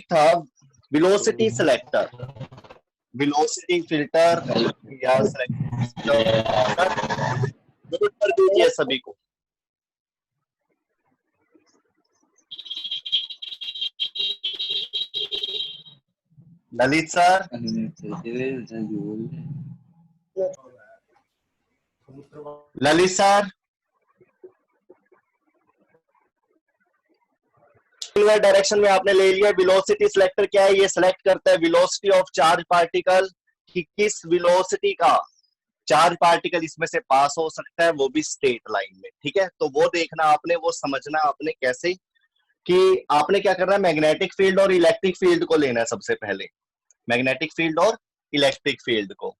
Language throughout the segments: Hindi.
था वेलोसिटी सिलेक्टर, वेलोसिटी फिल्टर या सिलेक्टर, कर दीजिए सभी को। Lalit sir, Lalit sir, direction में आपने ले लिया। वेलोसिटी सिलेक्टर क्या है? ये सिलेक्ट करता है वेलोसिटी ऑफ चार्ज पार्टिकल, कि किस वेलोसिटी का चार्ज पार्टिकल इसमें से पास हो सकता है, वो भी स्ट्रेट लाइन में। ठीक है, तो वो देखना आपने, वो समझना आपने कैसे, कि आपने क्या करना है, मैग्नेटिक फील्ड और इलेक्ट्रिक फील्ड को लेना है सबसे पहले, मैग्नेटिक फील्ड और इलेक्ट्रिक फील्ड को।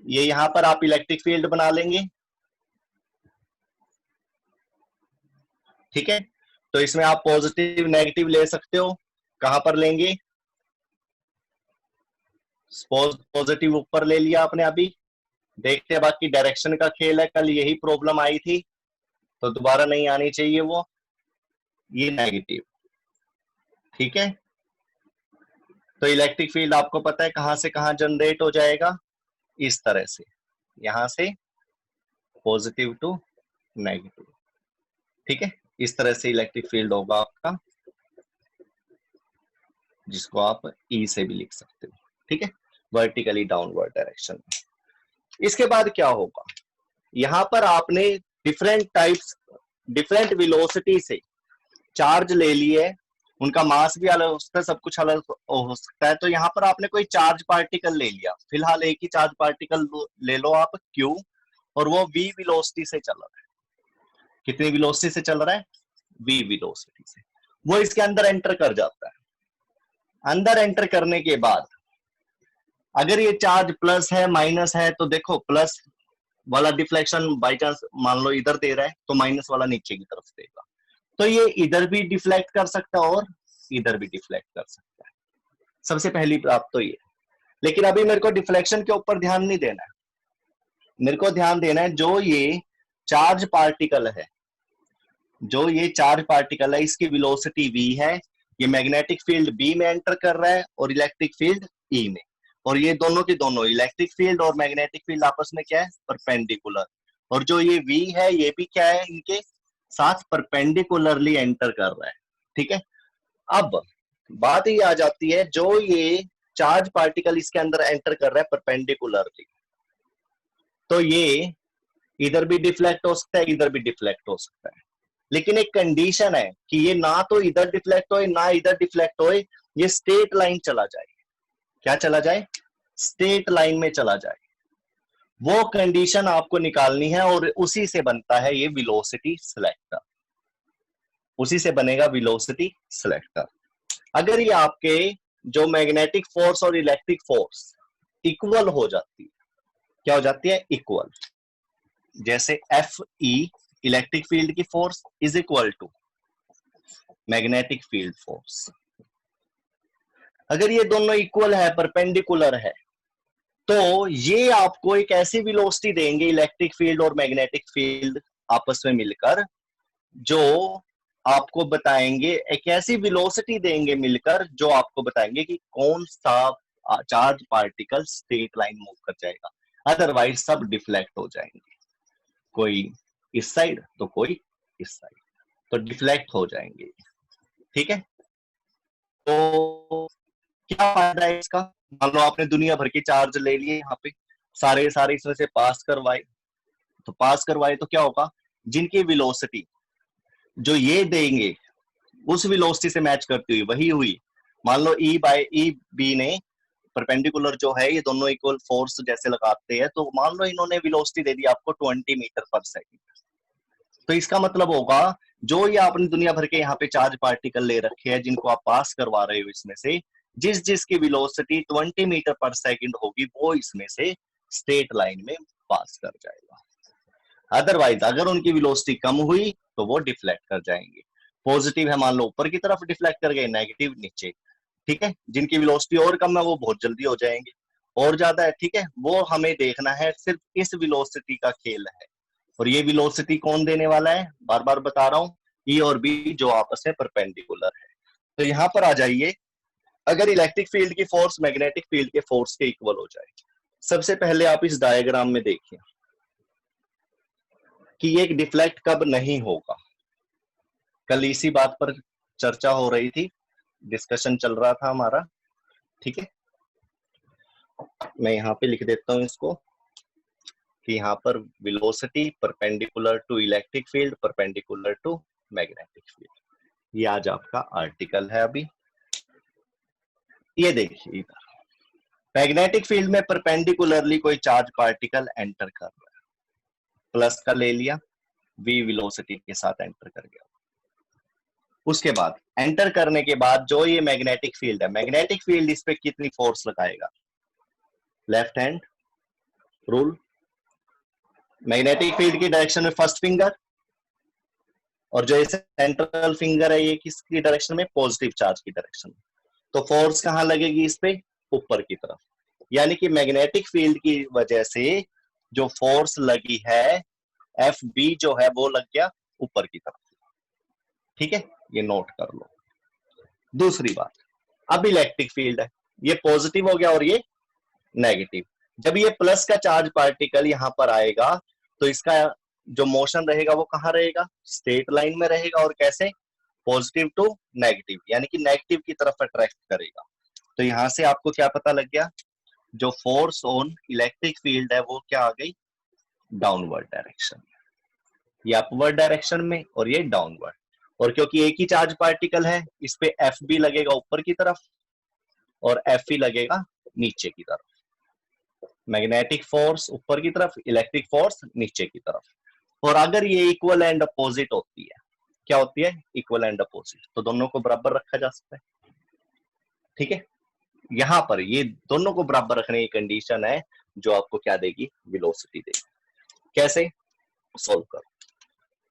ये यहां पर आप इलेक्ट्रिक फील्ड बना लेंगे। ठीक है, तो इसमें आप पॉजिटिव नेगेटिव ले सकते हो। कहां पर लेंगे? पॉजिटिव ऊपर ले लिया आपने। अभी देखते हैं, बाकी डायरेक्शन का खेल है, कल यही प्रॉब्लम आई थी तो दोबारा नहीं आनी चाहिए वो। ये नेगेटिव। ठीक है, तो इलेक्ट्रिक फील्ड आपको पता है कहां से कहां जनरेट हो जाएगा, इस तरह से, यहां से पॉजिटिव टू नेगेटिव। ठीक है, इस तरह से इलेक्ट्रिक फील्ड होगा आपका, जिसको आप ई से भी लिख सकते हो। ठीक है, वर्टिकली डाउनवर्ड डायरेक्शन में। इसके बाद क्या होगा, यहां पर आपने डिफरेंट टाइप्स, डिफरेंट वेलोसिटी से चार्ज ले लिए, उनका मास भी अलग हो सकता है, सब कुछ अलग हो सकता है। तो यहाँ पर आपने कोई चार्ज पार्टिकल ले लिया, फिलहाल एक ही चार्ज पार्टिकल ले लो आप, क्यू, और वो वी वेलोसिटी से चल रहा है। कितनी वेलोसिटी से चल रहा है? वी वेलोसिटी से। वो इसके अंदर एंटर कर जाता है। अंदर एंटर करने के बाद अगर ये चार्ज प्लस है माइनस है, तो देखो प्लस वाला डिफ्लेक्शन बाई चांस मान लो इधर दे रहा है, तो माइनस वाला नीचे की तरफ देगा। तो ये इधर भी डिफ्लेक्ट कर सकता है और इधर भी डिफ्लेक्ट कर सकता है। सबसे पहली बात तो ये। लेकिन अभी मेरे को डिफ्लेक्शन के ऊपर ध्यान नहीं देना है, मेरे को ध्यान देना है जो ये चार्ज पार्टिकल है, जो ये चार्ज पार्टिकल है, इसकी वेलोसिटी v है, ये मैग्नेटिक फील्ड B में एंटर कर रहा है और इलेक्ट्रिक फील्ड E में, और ये दोनों के दोनों इलेक्ट्रिक फील्ड और मैग्नेटिक फील्ड आपस में क्या है? परपेंडिकुलर। और जो ये V है, ये भी क्या है? इनके साथ परपेंडिकुलरली एंटर कर रहा है। ठीक है, अब बात ये आ जाती है, जो ये चार्ज पार्टिकल इसके अंदर एंटर कर रहा है परपेंडिकुलरली, तो ये इधर भी डिफ्लेक्ट हो सकता है, इधर भी डिफ्लेक्ट हो सकता है। लेकिन एक कंडीशन है कि ये ना तो इधर डिफ्लेक्ट होए ना इधर डिफ्लेक्ट होए, ये स्ट्रेट लाइन चला जाए। क्या चला जाए? स्ट्रेट लाइन में चला जाए। वो कंडीशन आपको निकालनी है, और उसी से बनता है ये वेलोसिटी सिलेक्टर, उसी से बनेगा वेलोसिटी सिलेक्टर। अगर ये आपके जो मैग्नेटिक फोर्स और इलेक्ट्रिक फोर्स इक्वल हो जाती है, क्या हो जाती है? इक्वल। जैसे एफ ई इलेक्ट्रिक फील्ड की force is equal to magnetic field force. अगर ये दोनों इक्वल है, परपेंडिकुलर है, तो ये आपको एक ऐसी वेलोसिटी देंगे, इलेक्ट्रिक फील्ड और मैग्नेटिक फील्ड आपस में मिलकर, जो आपको बताएंगे, एक ऐसी वेलोसिटी देंगे मिलकर जो आपको बताएंगे कि कौन सा charge particle straight line move कर जाएगा, अदरवाइज सब डिफ्लेक्ट हो जाएंगे। कोई इस साइड तो कोई इस साइड, तो डिफ्लेक्ट हो जाएंगे। ठीक है, तो क्या फायदा है इसका? मान लो आपने दुनिया भर के चार्ज ले लिए, यहाँ पे सारे सारे इसमें से पास करवाए, तो पास करवाए तो क्या होगा? जिनकी वेलोसिटी जो ये देंगे उस वेलोसिटी से मैच करती हुई वही हुई। मान लो ई बाय ई बी ने परपेंडिकुलर जो है, ये दोनों इक्वल फोर्स जैसे लगाते हैं, तो मान लो इन्होंने वेलोसिटी दे दी आपको 20 मीटर पर सेकंड। तो इसका मतलब होगा, जो ये आपने दुनिया भर के यहाँ पे चार्ज पार्टिकल ले रखे हैं, जिनको आप पास करवा रहे हो, इसमें से जिस जिसकी वेलोसिटी 20 मीटर पर सेकंड होगी, वो इसमें से स्ट्रेट लाइन में पास कर जाएगा। अदरवाइज अगर उनकी वेलोसिटी कम हुई तो वो डिफ्लेक्ट कर जाएंगे। पॉजिटिव है मान लो ऊपर की तरफ डिफ्लेक्ट कर गए, नेगेटिव नीचे। ठीक है, जिनकी वेलोसिटी और कम है वो बहुत जल्दी हो जाएंगे, और ज्यादा है, ठीक है, वो हमें देखना है। सिर्फ इस वेलोसिटी का खेल है, और ये वेलोसिटी कौन देने वाला है? बार बार बता रहा हूं, ई और बी जो आपस में परपेंडिकुलर है। तो यहां पर आ जाइए, अगर इलेक्ट्रिक फील्ड की फोर्स मैग्नेटिक फील्ड के फोर्स के इक्वल हो जाए, सबसे पहले आप इस डायग्राम में देखिए कि ये डिफ्लेक्ट कब नहीं होगा। कल इसी बात पर चर्चा हो रही थी, डिस्कशन चल रहा था हमारा, ठीक है। मैं यहाँ पे लिख देता हूं इसको कि यहाँ पर velocity perpendicular to electric field perpendicular to magnetic field. ये आज आपका आर्टिकल है। अभी ये देखिए इधर मैग्नेटिक फील्ड में परपेंडिकुलरली कोई चार्ज पार्टिकल एंटर कर रहा है, प्लस का ले लिया, v वेलोसिटी के साथ एंटर कर गया। उसके बाद एंटर करने के बाद जो ये मैग्नेटिक फील्ड है, मैग्नेटिक फील्ड इस पे कितनी फोर्स लगाएगा, left hand rule, magnetic field की डायरेक्शन में फर्स्ट फिंगर, और जो सेंट्रल फिंगर है ये किसकी डायरेक्शन में, पॉजिटिव चार्ज की डायरेक्शन में। तो फोर्स कहां लगेगी इस पे, ऊपर की तरफ। यानी कि मैग्नेटिक फील्ड की वजह से जो फोर्स लगी है एफ बी जो है वो लग गया ऊपर की तरफ, ठीक है, ये नोट कर लो। दूसरी बात, अब इलेक्ट्रिक फील्ड है, ये पॉजिटिव हो गया और ये नेगेटिव। जब ये प्लस का चार्ज पार्टिकल यहां पर आएगा तो इसका जो मोशन रहेगा वो कहां रहेगा, स्ट्रेट लाइन में रहेगा, और कैसे, पॉजिटिव टू नेगेटिव, यानी कि नेगेटिव की तरफ अट्रैक्ट करेगा। तो यहां से आपको क्या पता लग गया, जो फोर्स ऑन इलेक्ट्रिक फील्ड है वो क्या आ गई, डाउनवर्ड डायरेक्शन, ये अपवर्ड डायरेक्शन में और ये डाउनवर्ड। और क्योंकि एक ही चार्ज पार्टिकल है, इस पे एफ भी लगेगा ऊपर की तरफ और एफ ही लगेगा नीचे की तरफ। मैग्नेटिक फोर्स ऊपर की तरफ, इलेक्ट्रिक फोर्स नीचे की तरफ। और अगर ये इक्वल एंड अपोजिट होती है, क्या होती है, इक्वल एंड अपोजिट, तो दोनों को बराबर रखा जा सकता है, ठीक है। यहां पर ये दोनों को बराबर रखने की कंडीशन है जो आपको क्या देगी, वेलोसिटी देगी। कैसे सोल्व करो,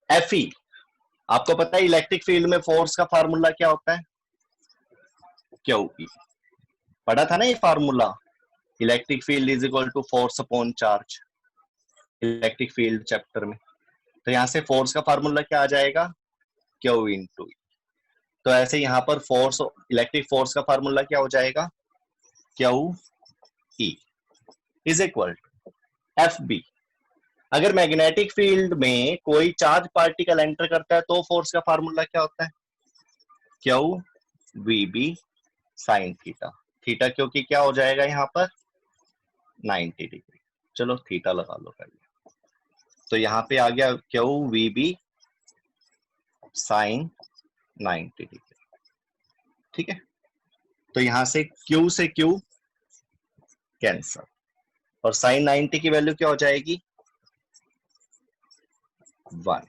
एफ ई, आपको पता है इलेक्ट्रिक फील्ड में फोर्स का फार्मूला क्या होता है, क्यू ई, पढ़ा था ना ये formula, electric field is equal to force upon charge, electric field chapter में। तो यहां से फोर्स का फार्मूला क्या आ जाएगा, क्यू इंटू ई। तो ऐसे यहां पर फोर्स, इलेक्ट्रिक फोर्स का फार्मूला क्या हो जाएगा, Q E is equal to F B. अगर मैग्नेटिक फील्ड में कोई चार्ज पार्टिकल एंटर करता है तो फोर्स का फार्मूला क्या होता है, Q V B sine theta. Theta क्योंकि क्या हो जाएगा यहाँ पर 90 डिग्री, चलो थीटा लगा लो पहले। तो यहाँ पे आ गया Q V B sine 90 degree, ठीक है। तो यहां से Q से Q कैंसल, और साइन 90 की वैल्यू क्या हो जाएगी, 1।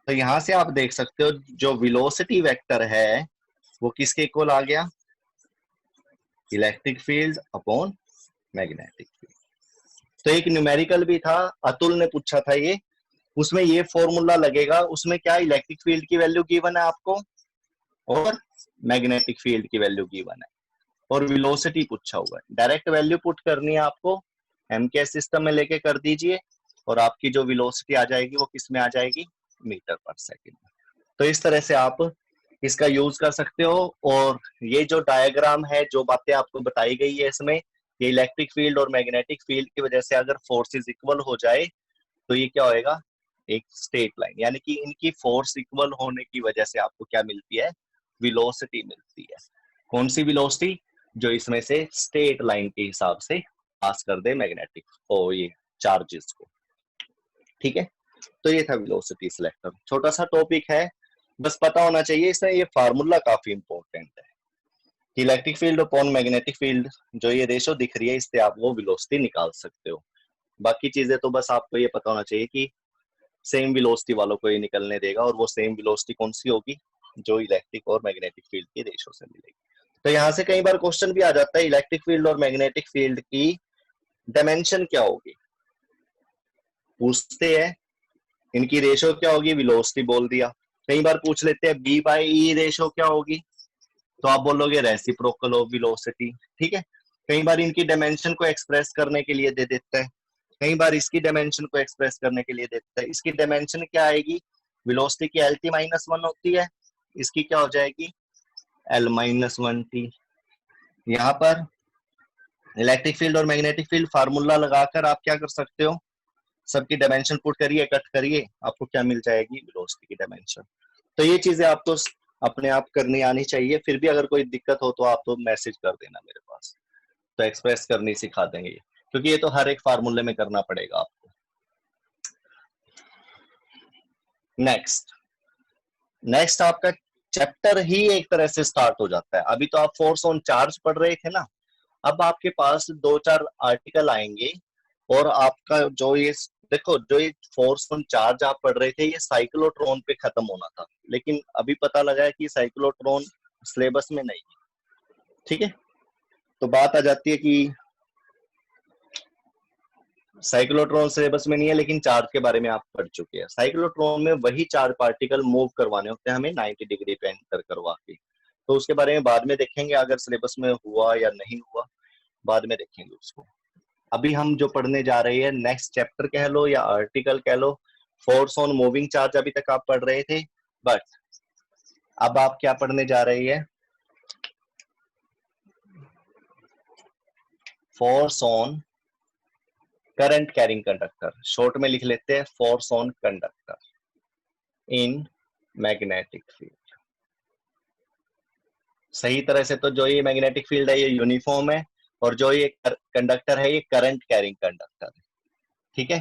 तो यहां से आप देख सकते हो जो वेलोसिटी वेक्टर है वो किसके इक्वल आ गया, electric field upon magnetic field. तो एक न्यूमेरिकल भी था, अतुल ने पूछा था ये, उसमें ये फॉर्मूला लगेगा, उसमें क्या इलेक्ट्रिक फील्ड की वैल्यू गिवन है आपको और मैग्नेटिक फील्ड की वैल्यू गिवन है, और वेलोसिटी पूछा हुआ है। डायरेक्ट वैल्यू पुट करनी है आपको, एम के सिस्टम में लेके कर दीजिए, और आपकी जो वेलोसिटी आ जाएगी वो किस में आ जाएगी, मीटर पर सेकंड में। तो इस तरह से आप इसका यूज कर सकते हो। और ये जो डायग्राम है, जो बातें आपको बताई गई है इसमें, ये इलेक्ट्रिक फील्ड और मैग्नेटिक फील्ड की वजह से अगर फोर्सेस इक्वल हो जाए तो ये क्या होएगा, एक स्ट्रेट लाइन, यानी कि इनकी फोर्स इक्वल होने की वजह से आपको क्या मिलती है, वेलोसिटी मिलती है। कौन सी वेलोसिटी, जो इसमें से स्ट्रेट लाइन के हिसाब से पास कर दे मैग्नेटिक और ये चार्जेस को, ठीक है। तो ये था वेलोसिटी सिलेक्टर, छोटा सा टॉपिक है, बस पता होना चाहिए। इसमें ये फार्मूला काफी इंपॉर्टेंट है, electric field upon magnetic field, जो ये रेशो दिख रही है इससे आप वो वेलोसिटी निकाल सकते हो। बाकी चीजें तो बस आपको ये पता होना चाहिए कि सेम वेलोसिटी वालों को ये निकलने देगा, और वो सेम वेलोसिटी कौन सी होगी, जो इलेक्ट्रिक और मैग्नेटिक फील्ड की रेशो से मिलेगी। तो यहाँ से कई बार क्वेश्चन भी आ जाता है, इलेक्ट्रिक फील्ड और मैग्नेटिक फील्ड की डायमेंशन क्या होगी, पूछते हैं, इनकी रेशो क्या होगी, वेलोसिटी बोल दिया। कई बार पूछ लेते हैं बी बाई ई रेशो क्या होगी, तो आप बोलोगे रेसिप्रोकल ऑफ वेलोसिटी, ठीक है। कई बार इनकी डायमेंशन को एक्सप्रेस करने के लिए दे देता है, कई बार इसकी डायमेंशन को एक्सप्रेस करने के लिए देता है। इसकी डायमेंशन क्या आएगी, वेलोसिटी की LT-1 होती है, इसकी क्या हो जाएगी L-1t। यहाँ पर इलेक्ट्रिक फील्ड और मैग्नेटिक फील्ड फार्मूला लगाकर आप क्या कर सकते हो, सबकी डायमेंशन पुट करिए, कट करिए, आपको क्या मिल जाएगी, वेलोसिटी की डायमेंशन। तो ये चीजें आपको अपने आप करनी आनी चाहिए। फिर भी अगर कोई दिक्कत हो तो आप तो मैसेज कर देना मेरे पास, तो एक्सप्रेस करनी सिखा देंगे, क्योंकि ये तो हर एक फार्मूले में करना पड़ेगा आपको। नेक्स्ट आपका चैप्टर ही एक तरह से स्टार्ट हो जाता है। अभी तो आप फोर्स ऑन चार्ज पढ़ रहे थे ना, अब आपके पास 2-4 आर्टिकल आएंगे और आपका जो ये देखो, जो ये फोर्स ऑन चार्ज आप पढ़ रहे थे ये साइक्लोट्रॉन पे खत्म होना था, लेकिन अभी पता लगा है कि साइक्लोट्रॉन सिलेबस में नहीं है। ठीक है, तो बात आ जाती है कि साइक्लोट्रॉन सिलेबस में नहीं है, लेकिन चार्ज के बारे में आप पढ़ चुके हैं। साइक्लोट्रॉन में वही चार्ज पार्टिकल मूव करवाने होते हैं हमें 90 डिग्री पे एंटर करवा के, तो उसके बारे में बाद में देखेंगे, अगर सिलेबस में हुआ या नहीं हुआ बाद में देखेंगे उसको। अभी हम जो पढ़ने जा रहे हैं नेक्स्ट चैप्टर कह लो या आर्टिकल कह लो, फोर्स ऑन मूविंग चार्ज अभी तक आप पढ़ रहे थे, बट अब आप क्या पढ़ने जा रहे हैं, force on current carrying conductor, short में लिख लेते हैं force on conductor in magnetic field. सही तरह से तो जो ये मैग्नेटिक फील्ड है ये यूनिफॉर्म है, और जो ये कंडक्टर है ये करंट कैरिंग कंडक्टर है। ठीक है,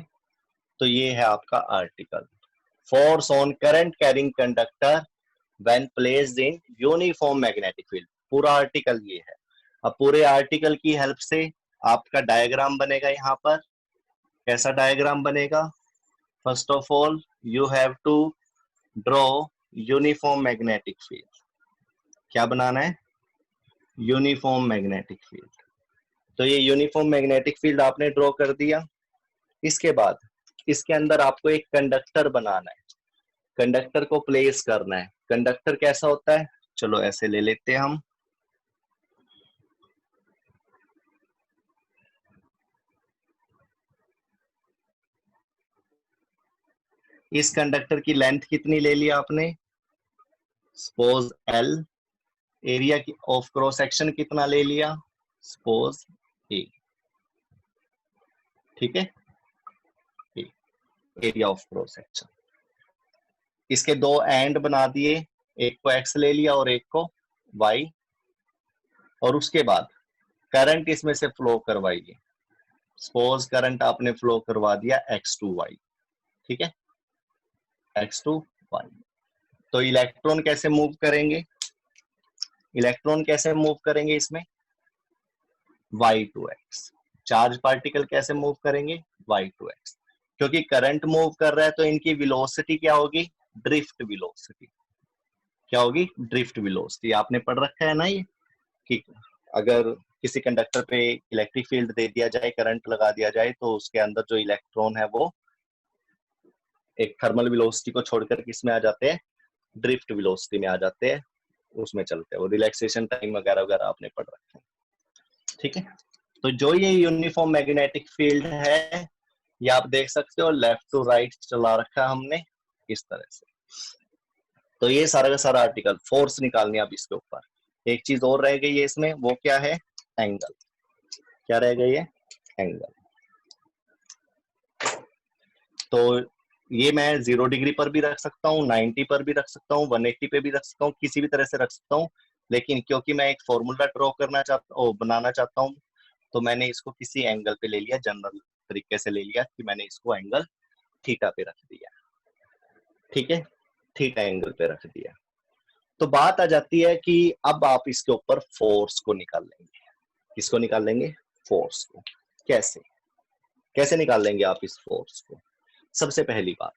तो ये है आपका article, force on current carrying conductor when placed in uniform magnetic field. पूरा आर्टिकल ये है। अब पूरे आर्टिकल की हेल्प से आपका डायग्राम बनेगा। यहाँ पर कैसा डायग्राम बनेगा, first of all you have to draw uniform magnetic field. क्या बनाना है, यूनिफॉर्म मैग्नेटिक फील्ड। तो ये यूनिफॉर्म मैग्नेटिक फील्ड आपने ड्रॉ कर दिया। इसके बाद इसके अंदर आपको एक कंडक्टर बनाना है, कंडक्टर को प्लेस करना है। कंडक्टर कैसा होता है, चलो ऐसे ले लेते हैं हम। इस कंडक्टर की लेंथ कितनी ले लिया आपने, suppose L, area of cross section कितना ले लिया, सपोज A। ठीक है, एरिया ऑफ क्रॉस सेक्शन। इसके दो एंड बना दिए, एक को X ले लिया और एक को Y, और उसके बाद करंट इसमें से फ्लो करवाइए। सपोज करंट आपने फ्लो करवा दिया X to Y। ठीक है, X to Y। तो इलेक्ट्रॉन कैसे मूव करेंगे, इलेक्ट्रॉन कैसे मूव करेंगे इसमें, Y to X। Charge particle कैसे मूव करेंगे, Y to X। क्योंकि करंट मूव कर रहा है तो इनकी वेलोसिटी क्या होगी, ड्रिफ्ट वेलोसिटी। क्या होगी, ड्रिफ्ट वेलोसिटी। आपने पढ़ रखा है ना ये, कि अगर किसी कंडक्टर पे इलेक्ट्रिक फील्ड दे दिया जाए, करंट लगा दिया जाए, तो उसके अंदर जो इलेक्ट्रॉन है वो एक थर्मल वेलोसिटी को छोड़कर किसमें आ जाते हैं, ड्रिफ्ट वेलोसिटी में आ जाते हैं, उसमें चलते हैं। वो रिलैक्सेशन टाइम वगैरह वगैरह आपने पढ़ रखे हैं। ठीक है, तो जो ये यूनिफॉर्म मैग्नेटिक फील्ड है ये आप देख सकते हो, लेफ्ट टू राइट चला रखा हमने इस तरह से। तो ये सारा का सारा आर्टिकल, फोर्स निकालनी आप इसके ऊपर। एक चीज और रह गई है इसमें, वो क्या है, एंगल। क्या रह गई है, एंगल। तो ये मैं 0 डिग्री पर भी रख सकता हूँ, 90 पर भी रख सकता हूँ, 180 पे भी रख सकता हूँ, किसी भी तरह से रख सकता हूँ। लेकिन क्योंकि मैं एक फॉर्मूला ड्रॉ करना चाहता हूँ, बनाना चाहता हूँ, तो मैंने इसको किसी एंगल पे ले लिया, जनरल तरीके से ले लिया कि मैंने इसको एंगल थीटा पे रख दिया। ठीक है, थीटा एंगल पे रख दिया। तो बात आ जाती है कि अब आप इसके ऊपर फोर्स को निकाल लेंगे। किसको निकाल लेंगे, फोर्स को। कैसे कैसे निकाल लेंगे आप इस फोर्स को, सबसे पहली बात,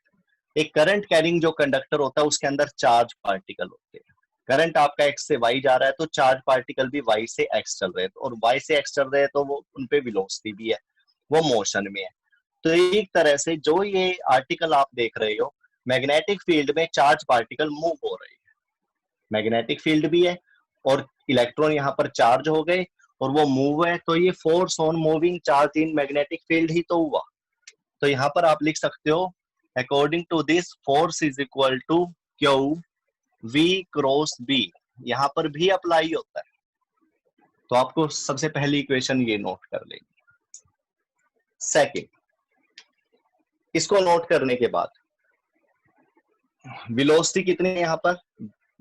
एक करंट कैरिंग जो कंडक्टर होता है उसके अंदर चार्ज पार्टिकल होते हैं। करंट आपका एक्स से वाई जा रहा है तो चार्ज पार्टिकल भी वाई से एक्स चल रहे हैं, और वाई से एक्स चल रहे हैं तो वो उनपे वेलोसिटी भी है, वो मोशन में है। तो एक तरह से जो ये आर्टिकल आप देख रहे हो, मैग्नेटिक फील्ड में चार्ज पार्टिकल मूव हो रहे हैं, मैग्नेटिक फील्ड भी है और इलेक्ट्रॉन यहाँ पर चार्ज हो गए और वो मूव है, तो ये force on moving charge in magnetic field ही तो हुआ। तो यहाँ पर आप लिख सकते हो, according to this force is equal to Q V cross B. यहां पर भी अप्लाई होता है। तो आपको सबसे पहली इक्वेशन ये नोट कर लेंगे। सेकंड, इसको नोट करने के बाद वेलोसिटी कितनी है यहां पर,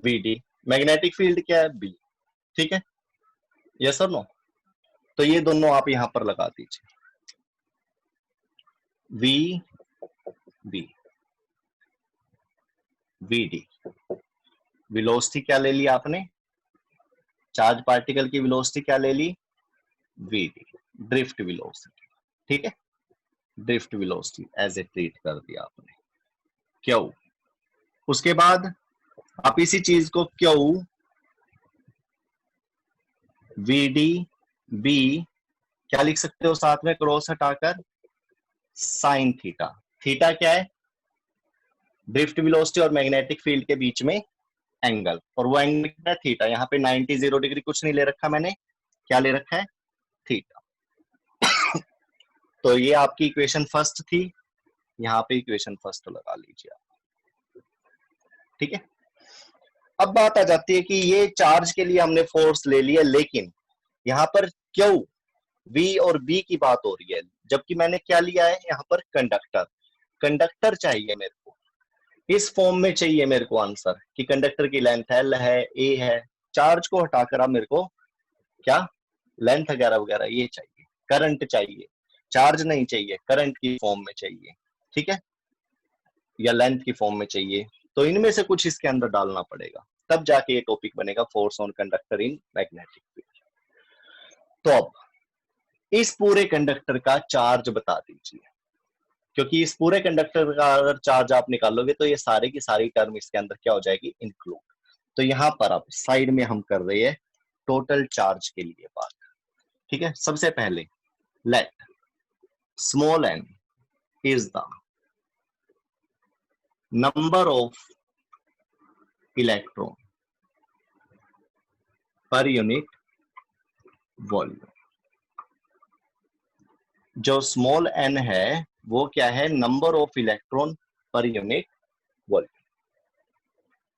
vd, मैग्नेटिक फील्ड क्या है, b, ठीक है, यस और नो। तो ये दोनों आप यहां पर लगा दीजिए, v b, vd, वेलोसिटी क्या ले ली आपने, चार्ज पार्टिकल की वेलोसिटी क्या ले ली, vd, ड्रिफ्ट वेलोसिटी, ठीक है, drift velocity as a treat कर दिया आपने, क्यू। उसके बाद आप इसी चीज को क्यू vd b क्या लिख सकते हो साथ में क्रॉस हटाकर, साइन थीटा। थीटा क्या है, ड्रिफ्ट वेलोसिटी और मैग्नेटिक फील्ड के बीच में एंगल, और वो एंगल क्या है, थीटा। यहाँ पे 90 0 डिग्री कुछ नहीं ले रखा मैंने, क्या ले रखा है, थीटा। तो ये आपकी इक्वेशन फर्स्ट थी, यहाँ पे इक्वेशन फर्स्ट लगा लीजिए आप, ठीक है। अब बात आ जाती है कि ये चार्ज के लिए हमने फोर्स ले लिया, लेकिन यहाँ पर क्यू V और B की बात हो रही है, जबकि मैंने क्या लिया है यहाँ पर, कंडक्टर। कंडक्टर चाहिए मेरे को, इस फॉर्म में चाहिए मेरे को आंसर कि कंडक्टर की लेंथ L है, A है। चार्ज को हटाकर अब मेरे को क्या, लेंथ वगैरह वगैरह ये चाहिए, करंट चाहिए, चार्ज नहीं चाहिए, करंट की फॉर्म में चाहिए, ठीक है, या लेंथ की फॉर्म में चाहिए। तो इनमें से कुछ इसके अंदर डालना पड़ेगा, तब जाके ये टॉपिक बनेगा, force on conductor in magnetic field. तो अब इस पूरे कंडक्टर का चार्ज बता दीजिए, क्योंकि इस पूरे कंडक्टर का अगर चार्ज आप निकालोगे तो ये सारे की सारी टर्म इसके अंदर क्या हो जाएगी, इंक्लूड। तो यहां पर अब साइड में हम कर रहे हैं टोटल चार्ज के लिए बात, ठीक है। सबसे पहले let small n is the number of electron पर यूनिट वॉल्यूम। जो स्मॉल n है वो क्या है, नंबर ऑफ इलेक्ट्रॉन पर यूनिट वॉल्यूम।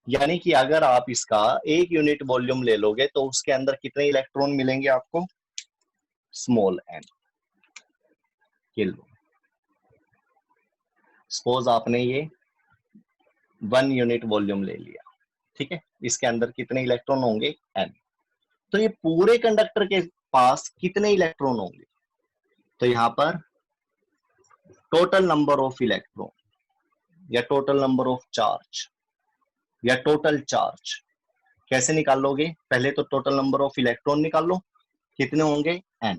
यानी कि अगर आप इसका एक यूनिट वॉल्यूम ले लोगे तो उसके अंदर कितने इलेक्ट्रॉन मिलेंगे आपको, स्मॉल n किलो। सपोज आपने ये 1 यूनिट वॉल्यूम ले लिया, ठीक है, इसके अंदर कितने इलेक्ट्रॉन होंगे, n। तो ये पूरे कंडक्टर के पास कितने इलेक्ट्रॉन होंगे, तो यहां पर टोटल नंबर ऑफ इलेक्ट्रॉन या टोटल नंबर ऑफ चार्ज या टोटल चार्ज कैसे निकालोगे, पहले तो टोटल नंबर ऑफ इलेक्ट्रॉन निकाल लो, कितने होंगे, n,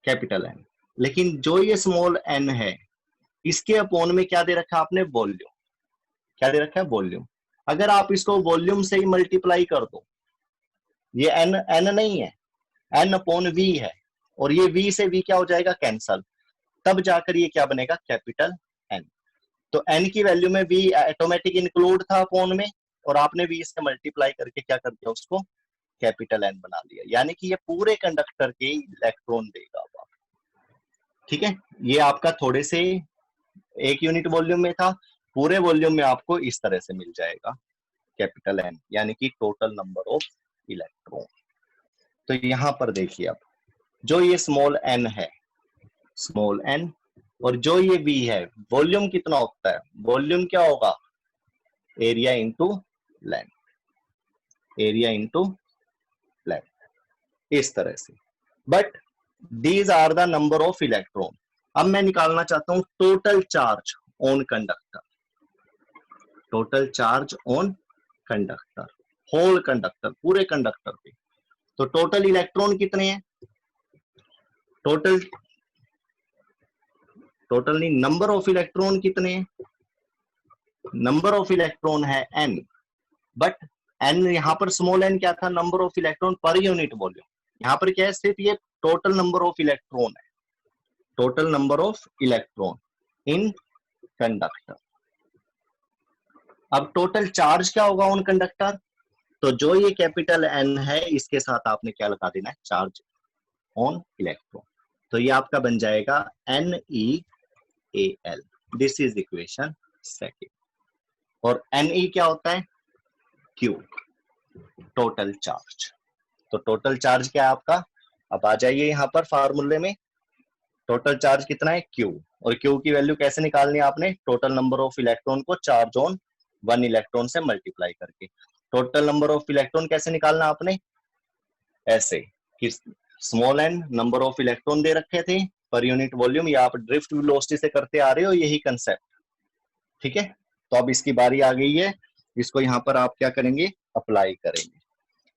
कैपिटल N। लेकिन जो ये स्मॉल n है इसके अपोन में क्या दे रखा है आपने, वॉल्यूम। क्या दे रखा है, वॉल्यूम। अगर आप इसको वॉल्यूम से ही मल्टीप्लाई कर दो, ये n नहीं है, n अपॉन v है, और ये v से v क्या हो जाएगा, कैंसल, तब जाकर ये क्या बनेगा, कैपिटल N। तो n की वैल्यू में v ऑटोमेटिक इंक्लूड था अपॉन में, और आपने v से मल्टीप्लाई करके क्या कर दिया, उसको कैपिटल N बना लिया। यानी कि ये पूरे कंडक्टर के इलेक्ट्रॉन देगा अब, ठीक है। ये आपका थोड़े से एक यूनिट वॉल्यूम में था, पूरे वॉल्यूम में आपको इस तरह से मिल जाएगा कैपिटल N, यानी कि टोटल नंबर ऑफ इलेक्ट्रॉन। तो यहां पर देखिए अब जो ये स्मॉल n है, स्मॉल n, और जो ये v है, वॉल्यूम कितना होता है, वॉल्यूम क्या होगा, area into length, area into length, इस तरह से। But these are the number of electron. अब मैं निकालना चाहता हूं total charge on conductor, total charge on conductor, whole conductor, पूरे कंडक्टर पे। तो टोटल इलेक्ट्रॉन कितने हैं, टोटल टोटल नहीं, नंबर ऑफ इलेक्ट्रॉन कितने हैं, नंबर ऑफ इलेक्ट्रॉन है n, बट n यहां पर स्मॉल n क्या था, नंबर ऑफ इलेक्ट्रॉन पर यूनिट वॉल्यूम। यहां पर क्या है, सिर्फ ये टोटल नंबर ऑफ इलेक्ट्रॉन है, total number of electron in conductor. अब टोटल चार्ज क्या होगा ऑन कंडक्टर, तो जो ये कैपिटल N है इसके साथ आपने क्या लगा देना है, चार्ज ऑन इलेक्ट्रॉन। तो ये आपका बन जाएगा NeAl, this is equation second. और Ne क्या होता है, Q, टोटल चार्ज। तो टोटल चार्ज क्या है आपका, अब आ जाइए यहाँ पर फार्मूले में, टोटल चार्ज कितना है Q, और Q की वैल्यू कैसे निकालनी है आपने, टोटल नंबर ऑफ इलेक्ट्रॉन को चार्ज ऑन 1 इलेक्ट्रॉन से मल्टीप्लाई करके। टोटल नंबर ऑफ इलेक्ट्रॉन कैसे निकालना आपने, ऐसे कि small n number of electron दे रखे थे पर यूनिट वॉल्यूम, या आप ड्रिफ्ट वेलोसिटी से करते आ रहे हो, यही कंसेप्ट, ठीक है। तो अब इसकी बारी आ गई है, इसको यहाँ पर आप क्या करेंगे, अप्लाई करेंगे।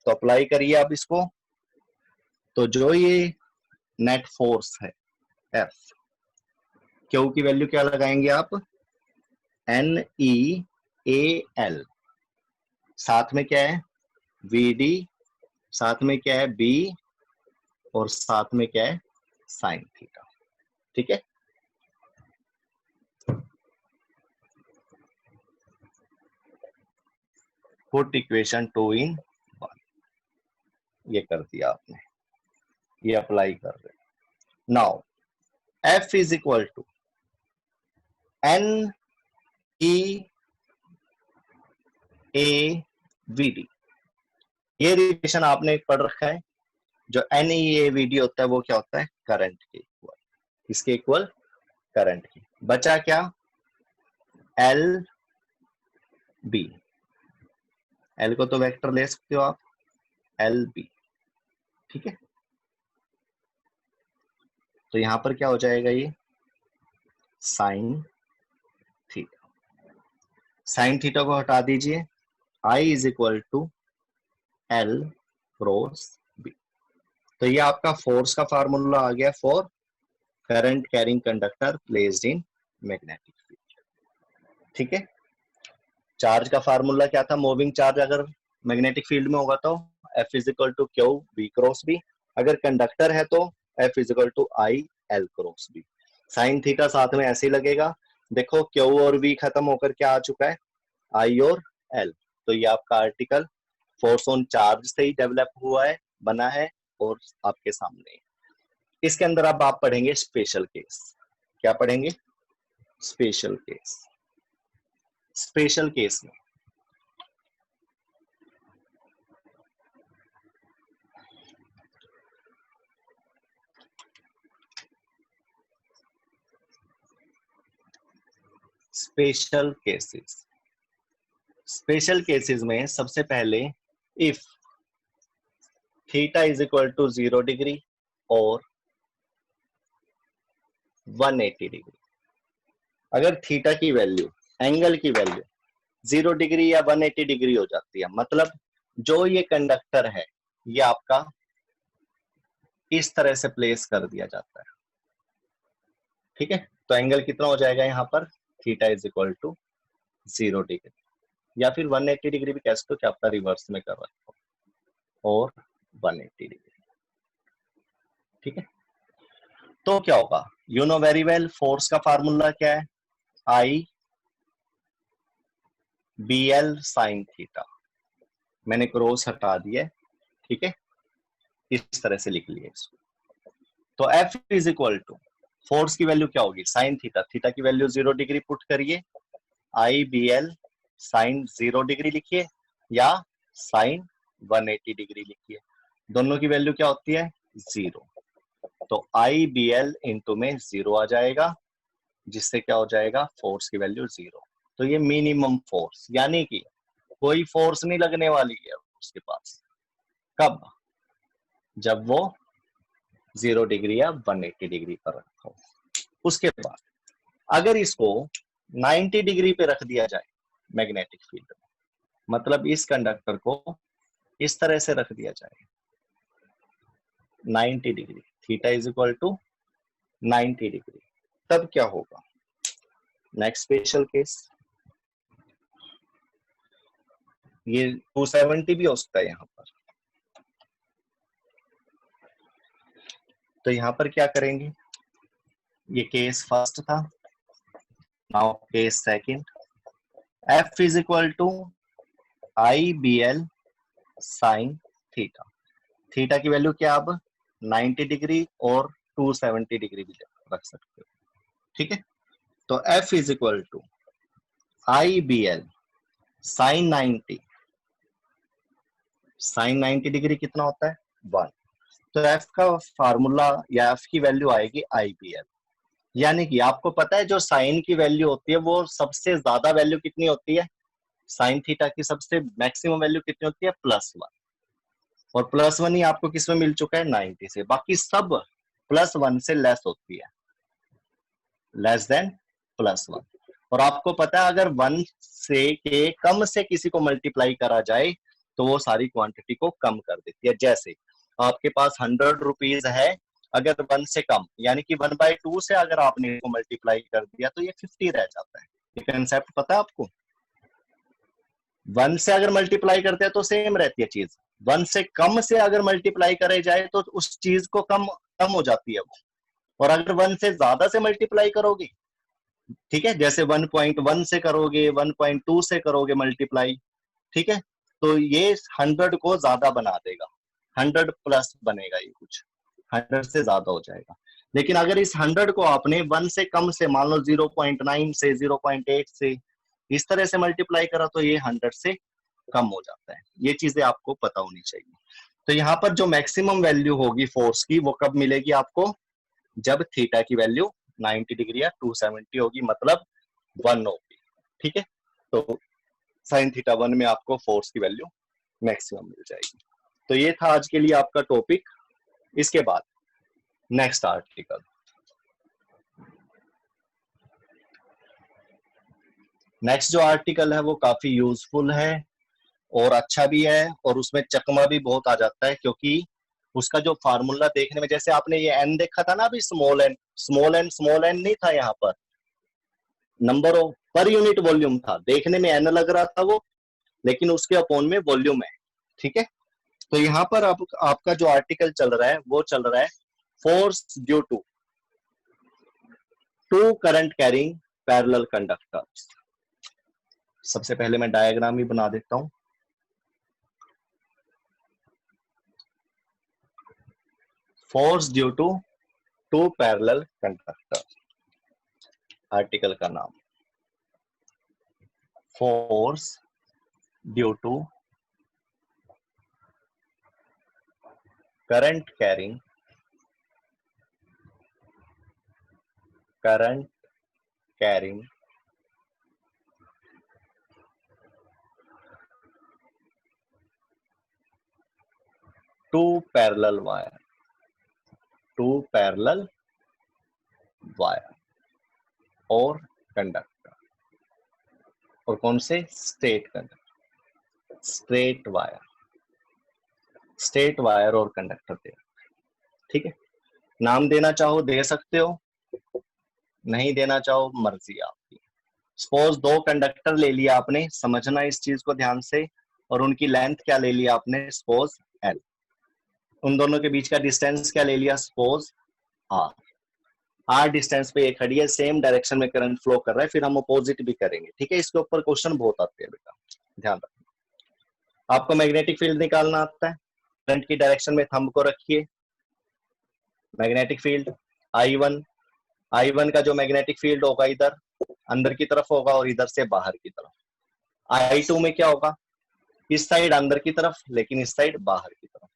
तो अप्लाई करिए आप इसको, तो जो ये नेट फोर्स है F, क्यू की वैल्यू क्या लगाएंगे आप, NEAL, साथ में क्या है VD, साथ में क्या है B, और साथ में क्या है साइन थीटा, ठीक है। पुट इक्वेशन 2 in 1, ये कर दिया आपने, ये अप्लाई कर रहे। Now F is equal to NEAVD, ये रिलेशन आपने पढ़ रखा है, जो NEAVD होता है वो क्या होता है, करंट के इक्वल, इसके इक्वल करंट की। बचा क्या, LB, L को तो वेक्टर ले सकते हो आप, LB, ठीक है। तो यहां पर क्या हो जाएगा, ये साइन थीटा, साइन थीटा को हटा दीजिए, I is equal to L cross B। तो ये आपका फोर्स का फार्मूला आ गया for current carrying conductor placed in magnetic field, ठीक है। चार्ज का फार्मूला क्या था, मूविंग चार्ज अगर मैग्नेटिक फील्ड में होगा तो F is equal to Q B cross B, अगर कंडक्टर है तो F is equal to I L cross B. Sine theta साथ में ऐसे ही लगेगा, देखो क्यू और V खत्म होकर क्या आ चुका है, I और L। तो ये आपका आर्टिकल फोर्स ऑन चार्ज से ही डेवलप हुआ है, बना है, और आपके सामने है। इसके अंदर अब आप पढ़ेंगे स्पेशल केस, क्या पढ़ेंगे, स्पेशल केस। स्पेशल केस में स्पेशल केसेस, स्पेशल केसेस में सबसे पहले if theta is equal to 0 degree और 180 डिग्री, अगर थीटा की वैल्यू, एंगल की वैल्यू 0 डिग्री या 180 डिग्री हो जाती है, मतलब जो ये कंडक्टर है ये आपका इस तरह से प्लेस कर दिया जाता है, ठीक है। तो एंगल कितना हो जाएगा यहाँ पर, theta is equal to 0 degree, या फिर 180 डिग्री भी कह सकते हो कि आपका रिवर्स में कर रखा हो, और 180 डिग्री, ठीक है। तो क्या होगा, you know very well, force का फार्मूला क्या है, आई बी एल साइन थीटा, मैंने क्रॉस हटा दिया, ठीक है, इस तरह से लिख लिया इसको। तो F is equal to, force की वैल्यू क्या होगी, साइन थीटा, थीटा की वैल्यू 0 डिग्री पुट करिए, I B L sine 0 degree लिखिए, या साइन 180 डिग्री लिखिए, दोनों की वैल्यू क्या होती है, 0। तो आई बी एल इंटू में 0 आ जाएगा, जिससे क्या हो जाएगा, फोर्स की वैल्यू 0। तो ये मिनिमम फोर्स, यानी कि कोई फोर्स नहीं लगने वाली है उसके पास, कब, जब वो 0 डिग्री या 180 डिग्री पर रखा हो। उसके बाद अगर इसको 90 डिग्री पे रख दिया जाए मैग्नेटिक फील्ड में, मतलब इस कंडक्टर को इस तरह से रख दिया जाए 90 degree, theta is equal to 90 degree, तब क्या होगा, नेक्स्ट स्पेशल केस, ये 270 भी हो सकता है यहाँ पर। तो यहाँ पर क्या करेंगे, ये केस फर्स्ट था, now case second, F is equal to I B L sine theta, theta की वैल्यू क्या, अब 90 डिग्री और 270 डिग्री भी रख सकते हो, ठीक है। तो F is equal to I B L sine 90 sine 90 degree कितना होता है 1। तो एफ का फार्मूला या एफ की वैल्यू आएगी IPL। यानी कि आपको पता है जो साइन की वैल्यू होती है वो सबसे ज्यादा वैल्यू कितनी होती है, साइन थीटा की सबसे मैक्सिमम वैल्यू कितनी होती है +1। और +1 ही आपको किस में मिल चुका है 90 से, बाकी सब +1 से लेस होती है, लेस देन +1। और आपको पता है अगर 1 से के कम से किसी को मल्टीप्लाई करा जाए तो वो सारी क्वांटिटी को कम कर देती है। जैसे आपके पास 100 रुपीज है, अगर 1 से कम यानी कि 1/2 से अगर आपने इसको मल्टीप्लाई कर दिया तो ये 50 रह जाता है। ये कंसेप्ट पता है आपको? 1 से अगर मल्टीप्लाई करते हैं तो सेम रहती है चीज, 1 से कम से अगर मल्टीप्लाई करे जाए तो उस चीज को कम कम हो जाती है वो। और अगर 1 से ज्यादा से मल्टीप्लाई करोगे, ठीक है, जैसे 1.1 से करोगे, 1.2 से करोगे मल्टीप्लाई, ठीक है, तो ये 100 को ज्यादा बना देगा, 100 प्लस बनेगा, ये कुछ 100 से ज्यादा हो जाएगा। लेकिन अगर इस 100 को आपने 1 से कम से मान लो 0.9 से 0.8 से इस तरह से मल्टीप्लाई करा तो ये 100 से कम हो जाता है। ये चीजें आपको पता होनी चाहिए। तो यहाँ पर जो मैक्सिमम वैल्यू होगी फोर्स की वो कब मिलेगी आपको, जब थीटा की वैल्यू 90 डिग्री या 270 होगी, मतलब 1 होगी। ठीक है, तो साइन थीटा 1 में आपको फोर्स की वैल्यू मैक्सिमम मिल जाएगी। तो ये था आज के लिए आपका टॉपिक। इसके बाद नेक्स्ट आर्टिकल, नेक्स्ट जो आर्टिकल है वो काफी यूजफुल है और अच्छा भी है, और उसमें चकमा भी बहुत आ जाता है, क्योंकि उसका जो फार्मूला देखने में, जैसे आपने ये एन देखा था ना अभी, small N small N small N नहीं था, यहाँ पर number of per unit volume था, देखने में एन लग रहा था वो, लेकिन उसके अपॉन में वॉल्यूम है। ठीक है, तो यहाँ पर आपका जो आर्टिकल चल रहा है वो चल रहा है force due to two current carrying parallel conductors. सबसे पहले मैं डायग्राम ही बना देता हूं। Force due to two parallel conductor, article का नाम force due to current carrying two parallel wire और कंडक्टर, और कौन से, स्ट्रेट कंडक्टर, स्ट्रेट वायर और कंडक्टर दे। ठीक है, नाम देना चाहो दे सकते हो, नहीं देना चाहो मर्जी आपकी। सपोज 2 कंडक्टर ले लिया आपने, समझना इस चीज को ध्यान से, और उनकी लेंथ क्या ले लिया आपने, सपोज L। उन दोनों के बीच का डिस्टेंस क्या ले लिया, सपोज R डिस्टेंस पे ये खड़ी है, सेम डायरेक्शन में करंट फ्लो कर रहा है, फिर हम अपोजिट भी करेंगे। ठीक है, इसके ऊपर क्वेश्चन बहुत आते हैं बेटा, ध्यान रखना। आपको मैग्नेटिक फील्ड निकालना आता है, करंट की डायरेक्शन में थंब को रखिए, मैग्नेटिक फील्ड I1 का जो मैग्नेटिक फील्ड होगा इधर अंदर की तरफ होगा और इधर से बाहर की तरफ। I2 में क्या होगा, इस साइड अंदर की तरफ लेकिन इस साइड बाहर की तरफ।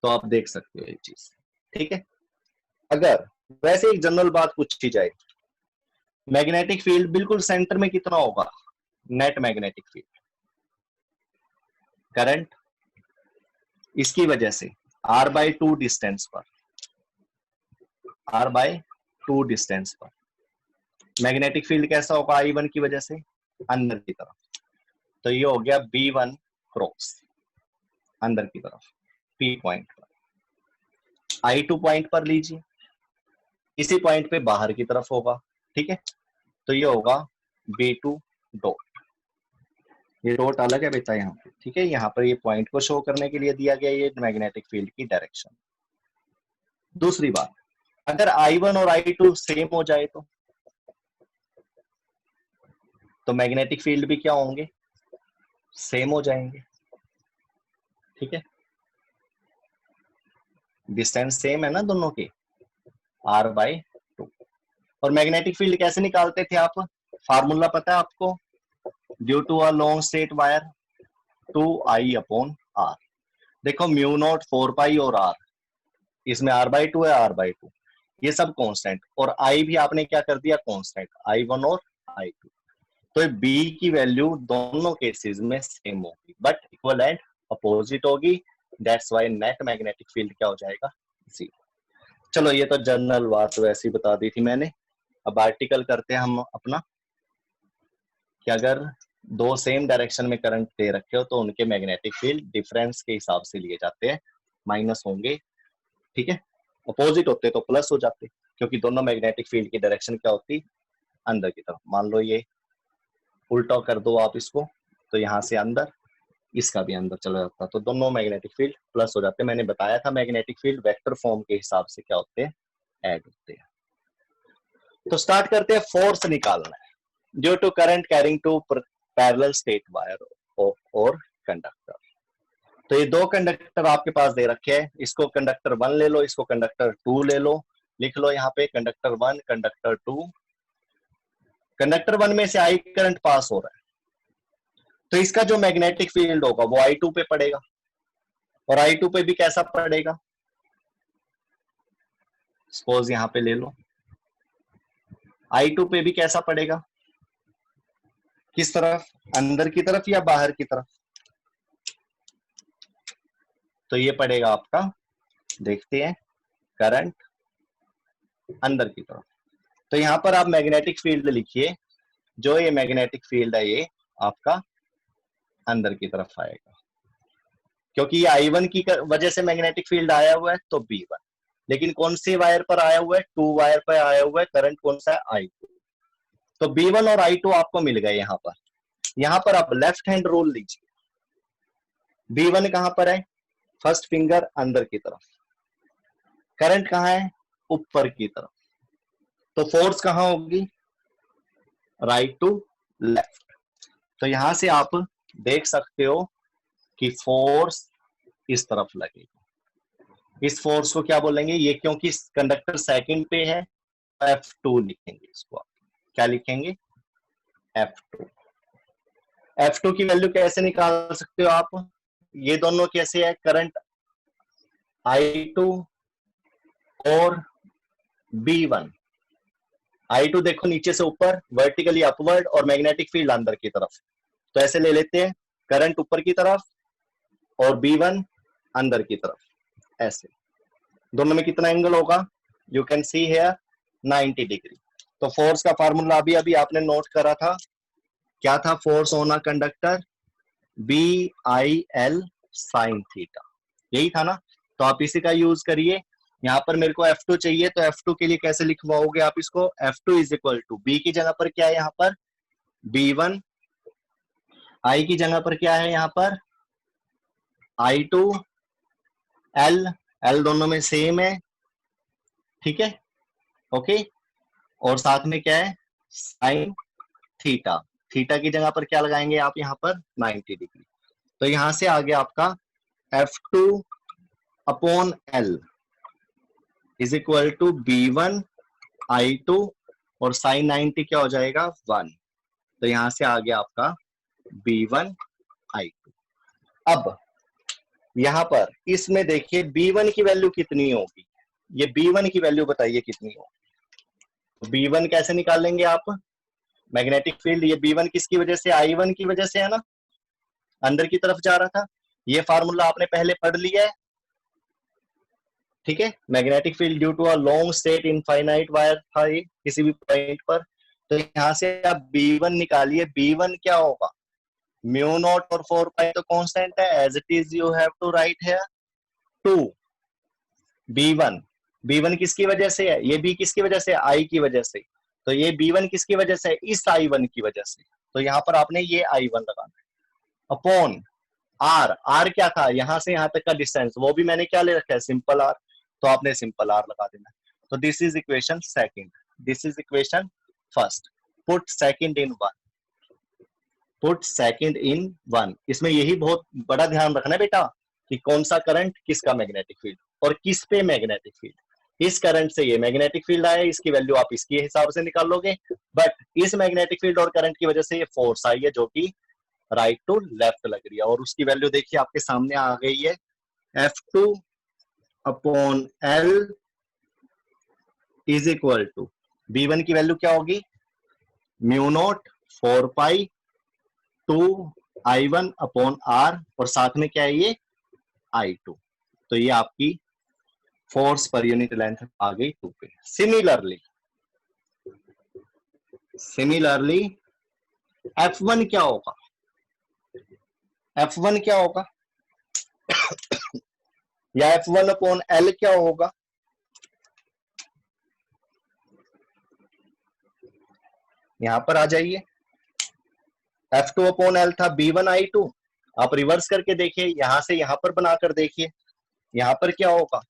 तो आप देख सकते हो ये चीज। ठीक है, अगर वैसे एक जनरल बात पूछी जाए, मैग्नेटिक फील्ड बिल्कुल सेंटर में कितना होगा, नेट मैग्नेटिक फील्ड, करंट इसकी वजह से R/2 डिस्टेंस पर, R/2 डिस्टेंस पर मैग्नेटिक फील्ड कैसा होगा, I1 की वजह से अंदर की तरफ। तो ये हो गया B1 क्रॉस अंदर की तरफ P पॉइंट पर। I2 पॉइंट पर लीजिए, इसी पॉइंट पे बाहर की तरफ होगा। ठीक है, तो ये होगा B2 डॉट, ये डॉट अलग है बेटा यहाँ पे। ठीक है, यहाँ पर ये पॉइंट को शो करने के लिए दिया गया ये मैग्नेटिक फील्ड की डायरेक्शन। दूसरी बात, अगर I1 और I2 सेम हो जाए तो मैग्नेटिक फील्ड भी क्या होंगे, सेम हो जाएंगे। ठीक है, डिस्टेंस सेम है ना दोनों के, R/2। और मैग्नेटिक फील्ड कैसे निकालते थे आप, फार्मूला पता है आपको, due to a long straight wire 2I/R। देखो म्यू नॉट 4 पाई और आर, इसमें r/2 है, r/2, ये सब कांस्टेंट, और आई भी आपने क्या कर दिया कांस्टेंट, I1 और I2। तो बी की वैल्यू दोनों केसेस में सेम होगी बट इक्वल एंड अपोजिट होगी, that's why net magnetic field क्या हो जाएगा, जीरो। चलो ये तो जनरल बात वैसी बता दी थी मैंने। अब आर्टिकल करते हैं हम अपना, कि अगर दो सेम डायरेक्शन में करंट दे रखे हो तो उनके मैग्नेटिक फील्ड डिफरेंस के हिसाब से लिए जाते हैं, माइनस होंगे, ठीक है। अपोजिट होते तो प्लस हो जाते, क्योंकि दोनों मैग्नेटिक फील्ड की डायरेक्शन क्या होती, अंदर की तरफ। मान लो ये उल्टा कर दो आप इसको, तो यहाँ से अंदर, इसका भी अंदर चला जाता, तो दोनों मैग्नेटिक फील्ड प्लस हो जाते। मैंने बताया था मैग्नेटिक फील्ड वेक्टर फॉर्म के हिसाब से क्या होते हैं, ऐड होते हैं। तो स्टार्ट करते हैं, फोर्स निकालना है due to current carrying two parallel straight wire और कंडक्टर। तो ये दो कंडक्टर आपके पास दे रखे हैं, इसको कंडक्टर 1 ले लो, इसको कंडक्टर 2 ले लो, लिख लो यहाँ पे कंडक्टर 1 कंडक्टर 2। कंडक्टर 1 में से आई करंट पास हो रहा है, तो इसका जो मैग्नेटिक फील्ड होगा वो I2 पे पड़ेगा, और I2 पे भी कैसा पड़ेगा, सपोज यहां पे ले लो, I2 पे भी कैसा पड़ेगा, किस तरफ, अंदर की तरफ या बाहर की तरफ, तो ये पड़ेगा आपका, देखते हैं, करंट अंदर की तरफ। तो यहां पर आप मैग्नेटिक फील्ड लिखिए, जो ये मैग्नेटिक फील्ड है ये आपका अंदर की तरफ आएगा, क्योंकि ये I1 की वजह से मैग्नेटिक फील्ड आया हुआ है तो B1, लेकिन कौन सी वायर पर आया हुआ है, 2 वायर पर आया हुआ है, करंट कौन सा है, I2। तो B1 और I2 आपको मिल गए यहाँ पर। यहाँ पर आप लेफ्ट हैंड रूल लीजिए, B1 कहां पर है, फर्स्ट फिंगर अंदर की तरफ, करंट कहां है, ऊपर की तरफ, तो फोर्स कहां होगी, राइट टू लेफ्ट। तो यहां से आप देख सकते हो कि फोर्स इस तरफ लगेगी, इस फोर्स को क्या बोलेंगे, ये क्योंकि कंडक्टर सेकंड पे है, F2 लिखेंगे इसको, आप क्या लिखेंगे, F2। F2 की वैल्यू कैसे निकाल सकते हो आप, ये दोनों कैसे है, करंट I2 और B1, I2 देखो नीचे से ऊपर वर्टिकली अपवर्ड और मैग्नेटिक फील्ड अंदर की तरफ, तो ऐसे ले लेते हैं, करंट ऊपर की तरफ और B1 अंदर की तरफ, ऐसे दोनों में कितना एंगल होगा, you can see here 90 degree. तो फोर्स का फार्मूला अभी अभी आपने नोट करा था, क्या था, force on a conductor BIL sin theta, यही था ना। तो आप इसी का यूज करिए। यहाँ पर मेरे को F2 चाहिए, तो F2 के लिए कैसे लिखवाओगे आप इसको, F2 is equal to B की जगह पर क्या है यहाँ पर B1, I की जगह पर क्या है यहाँ पर I2, L दोनों में सेम है, ठीक है, ओके। और साथ में क्या है साइन थीटा, थीटा की जगह पर क्या लगाएंगे आप यहाँ पर 90 डिग्री। तो यहां से आ गया आपका F2 upon L is equal to B1 I2 और साइन 90 क्या हो जाएगा 1, तो यहां से आ गया आपका B1 I2। अब यहां पर इसमें देखिए B1 की वैल्यू कितनी होगी, ये B1 की वैल्यू बताइए कितनी होगी। B1 कैसे निकालेंगे आप, मैग्नेटिक फील्ड, ये B1 किसकी वजह से, I1 की वजह से है ना, अंदर की तरफ जा रहा था, ये फार्मूला आपने पहले पढ़ लिया है, ठीक है। Magnetic field due to a long straight infinite wire था ये किसी भी पॉइंट पर, तो यहां से आप B1 निकालिए, B1 क्या होगा, म्यू नॉट और 4 पाई तो कांस्टेंट है, as it is you have to write here 2 B1 किसकी वजह से है, ये B किसकी वजह से, I की वजह से, तो ये B1 किसकी वजह से, इस I1 की वजह से, तो यहाँ पर आपने ये I1 लगाना है, अपॉन R क्या था, यहां से यहां तक का डिस्टेंस, वो भी मैंने क्या ले रखा है, सिंपल R, तो आपने सिंपल R लगा देना। तो this is equation second, this is equation first, put second in one, put second in one. इसमें यही बहुत बड़ा ध्यान रखना है बेटा कि कौन सा करंट किसका मैग्नेटिक फील्ड और किस पे मैग्नेटिक फील्ड, इस करंट से ये मैग्नेटिक फील्ड आया, इसकी वैल्यू आप इसके हिसाब से निकाल लोगे, बट इस मैग्नेटिक फील्ड और करंट की वजह से ये फोर्स आई है जो कि राइट टू लेफ्ट लग रही है, और उसकी वैल्यू देखिए आपके सामने आ गई है F2 upon L is equal to V1 की वैल्यू क्या होगी, mu naught 4 pi 2 I1 upon R, और साथ में क्या है ये I2। तो ये आपकी फोर्स पर यूनिट लेंथ आ गई 2 पे। सिमिलरली F1 क्या होगा, F1 क्या होगा या F1 अपॉन L क्या होगा, यहां पर आ जाइए। F2 अपॉन L था B1 I2, आप रिवर्स करके देखिए, यहां से यहां पर बनाकर देखिए, यहां पर क्या होगा,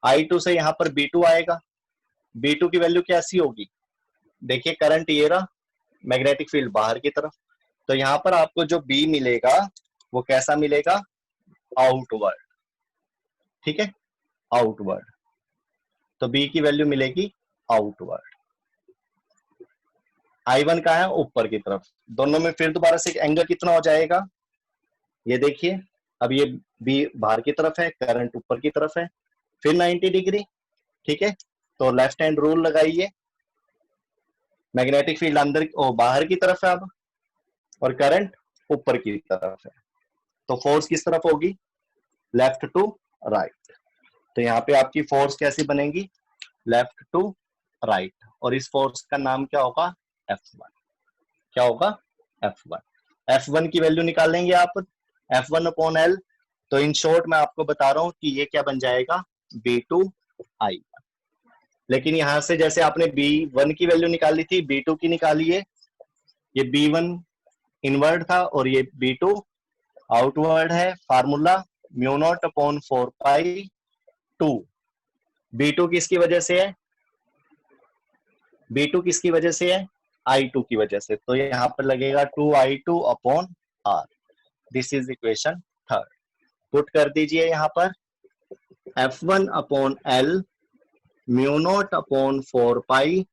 I2 से यहां पर B2 आएगा, B2 की वैल्यू कैसी होगी, देखिए करंट ये रहा, मैग्नेटिक फील्ड बाहर की तरफ, तो यहां पर आपको जो B मिलेगा वो कैसा मिलेगा, आउटवर्ड, ठीक है, आउटवर्ड। तो B की वैल्यू मिलेगी आउटवर्ड, I1 का है ऊपर की तरफ, दोनों में फिर दोबारा से एंगल कितना हो जाएगा, ये देखिए, अब ये B बाहर की तरफ है, करंट ऊपर की तरफ है, फिर 90 डिग्री, ठीक है। तो लेफ्ट हैंड रूल लगाइए, मैग्नेटिक फील्ड अंदर बाहर की तरफ है अब, और करंट ऊपर की तरफ है, तो फोर्स किस तरफ होगी, लेफ्ट टू राइट। तो यहाँ पे आपकी फोर्स कैसी बनेगी, लेफ्ट टू राइट, और इस फोर्स का नाम क्या होगा, F1। क्या होगा, F1। F1 की वैल्यू निकाल लेंगे आप, F1 अपॉन L। तो इन शॉर्ट मैं आपको बता रहा हूं कि ये क्या बन जाएगा, B2 I1। लेकिन यहां से जैसे आपने B1 की वैल्यू निकाली थी, B2 की निकालिए, ये B1 इनवर्ड था और ये B2 आउटवर्ड है। Formula mu naught upon 4 pi 2, B2 किसकी वजह से है, B2 किसकी वजह से है, I2 की वजह से, तो यहां पर लगेगा 2I2 upon R। This is equation third. Put कर दीजिए यहां पर, F1 upon L mu naught upon 4 पाई